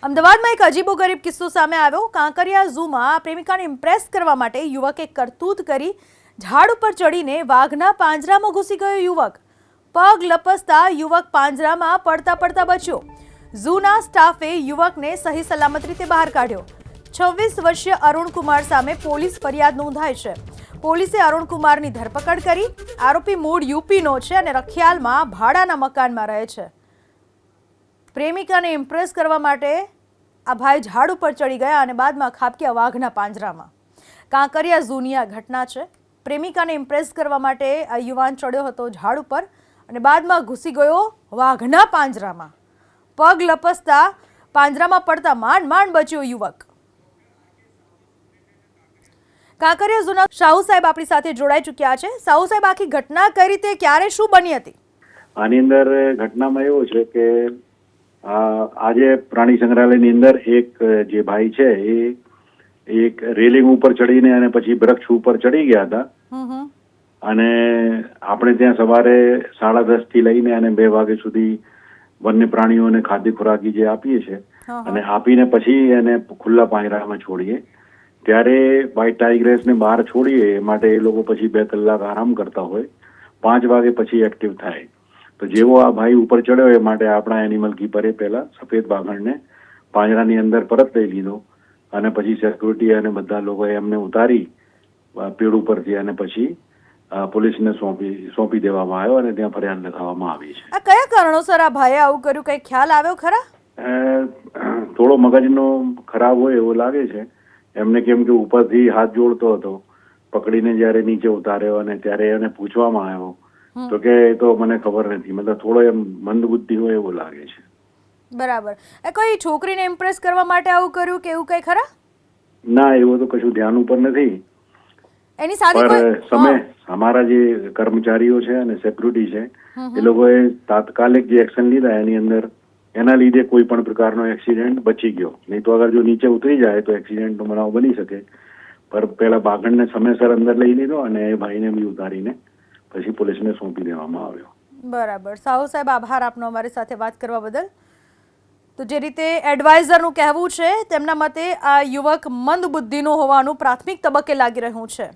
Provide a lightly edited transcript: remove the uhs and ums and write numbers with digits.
અમદાવાદમાં એક અજીબોગરીબ કિસ્સો સામે આવ્યો। કાંકરિયા ઝૂમાં પ્રેમિકાને ઇમ્પ્રેસ કરવા માટે યુવકે કરતૂત કરી ઝાડ ઉપર ચડીને વાઘના પાંજરામાં ઘૂસી ગયો યુવક। પગ લપસતા યુવક પાંજરામાં પડતા બચ્યો। ઝૂના સ્ટાફે યુવકને સહી સલામત રીતે બહાર કાઢ્યો। 26 વર્ષીય અરુણ કુમાર સામે પોલીસ ફરિયાદ નોંધાઈ છે। પોલીસે અરુણ કુમારની ધરપકડ કરી। આરોપી મૂળ યુપીનો છે અને રખિયાલમાં ભાડાના મકાનમાં રહે છે। પ્રેમિકાને ઇમ્પ્રેસ કરવા માટે આ ભાઈ ઝાડ ઉપર ચડી ગયા અને બાદમાં ખાબક્યા વાઘના પાંજરામાં। કાંકરિયા ઝૂની આ ઘટના છે। પ્રેમિકાને ઇમ્પ્રેસ કરવા માટે આ યુવાન ચડ્યો હતો ઝાડ ઉપર અને બાદમાં ઘૂસી ગયો વાઘના પાંજરામાં। પગ લપસતા પાંજરામાં પડતા માંડ બચ્યો યુવક। કાંકરિયા ઝૂના સાહુ સાહેબ આપણી સાથે જોડાઈ ચૂક્યા છે। સાહુ સાહેબ, આખી ઘટના કઈ રીતે, ક્યારે, શું બની હતી? આની અંદર ઘટનામાં એવું છે કે આજે પ્રાણી સંગ્રહાલયની અંદર એક જે ભાઈ છે એ એક રેલિંગ ઉપર ચડીને અને પછી વૃક્ષ ઉપર ચડી ગયા હતા અને આપણે ત્યાં સવારે 10:30 થી લઈને અને 2 વાગ્યા સુધી વન્ય પ્રાણીઓને ખાદ્ય ખોરાકી જે આપીએ છીએ અને આપીને પછી એને ખુલ્લા પાંજરામાં છોડીએ, ત્યારે વ્હાઇટ ટાઇગ્રેસને બહાર છોડીએ એ માટે એ લોકો પછી 2 કલાક આરામ કરતા હોય, 5 વાગે પછી એક્ટિવ થાય। તો જેવો આ ભાઈ ઉપર ચડ્યો એ માટે આપણા એનિમલ કીપરે પહેલા સફેદ વાઘણને પાંજરાની અંદર પરત લઈ લીધો અને પછી સિક્યુરિટી અને બધા લોકોએ એમને ઉતારી પેડ ઉપરથી અને પછી પોલીસને સોંપી દેવામાં આવ્યો અને ત્યાં ફરિયાદ લખાવવામાં આવી છે। આ કયા કારણોસર આ ભાઈએ આવું કર્યું, કઈ ખ્યાલ આવ્યો ખરા? થોડો મગજનો ખરાબ હોય એવું લાગે છે એમને, કેમ કે ઉપરથી હાથ જોડતો હતો, પકડીને જ્યારે નીચે ઉતાર્યો અને ત્યારે એને પૂછવામાં આવ્યો તો કે એ તો મને ખબર નથી, મતલબ થોડો એમ મંદબુદ્ધિ હોય એવું લાગે છે। બરાબર। એ કોઈ છોકરીને ઇમ્પ્રેસ કરવા માટે આવું કર્યું કે એવું કઈ ખરા? ના, એવું તો કશું ધ્યાન ઉપર નથી। એની સાથે સમય અમારા જે કર્મચારીઓ છે અને સિક્યુરિટી છે એ લોકોએ તાત્કાલિક જે એક્શન લીધા એની અંદર એના લીધે કોઈ પણ પ્રકારનો એક્સિડન્ટ બચી ગયો, નહીં તો અગર જો નીચે ઉતરી જાય તો એક્સિડન્ટનો બનાવ બની શકે। પર પેલા બાગણને સમયસર અંદર લઈ લીધો અને એ ભાઈને બી ઉતારીને પછી પોલીસને સોંપી દેવામાં આવ્યો। બરાબર। સાહુ સાહેબ, આભાર આપનો અમારી સાથે વાત કરવા બદલ। તો જે રીતે એડવાઇઝરનું કહેવું છે, તેમના મતે આ યુવક મંદ બુદ્ધિનો હોવાનું પ્રાથમિક તબક્કે લાગી રહ્યું છે।